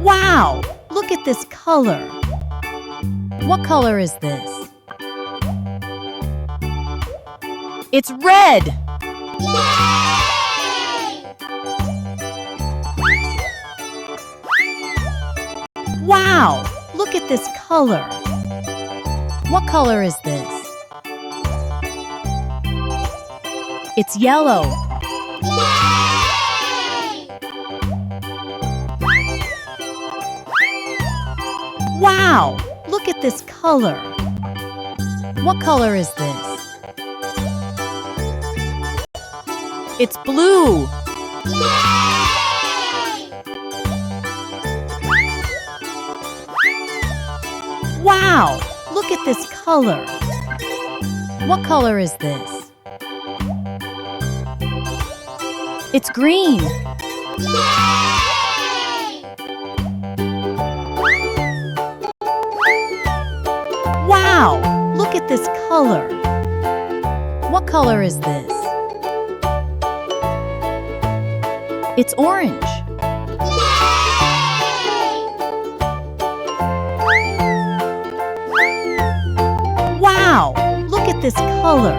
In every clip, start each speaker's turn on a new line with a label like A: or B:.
A: Wow! Look at this color. What color is this? It's red! Wow! Look at this color. What color is this? It's yellow. Wow! Look at this color. What color is this? It's blue. Wow! Look at this color. What color is this? It's green. Wow! Look at this color. What color is this? It's orange. Wow! Look at this color.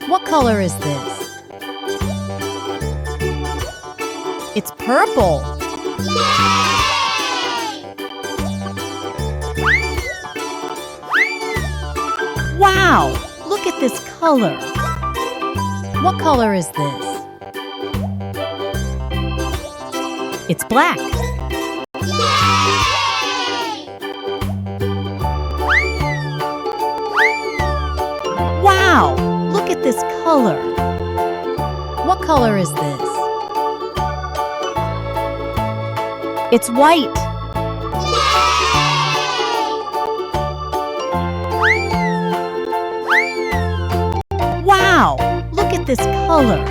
A: What color is this? It's purple. Wow! Look at this color. What color is this? It's black. Wow! Look at this color. What color is this? It's white. Wow! Look at this color.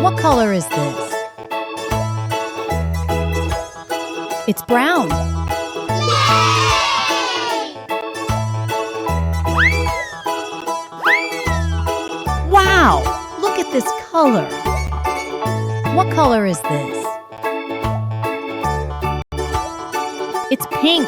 A: What color is this? It's brown. Wow! Look at this color. What color is this? It's pink.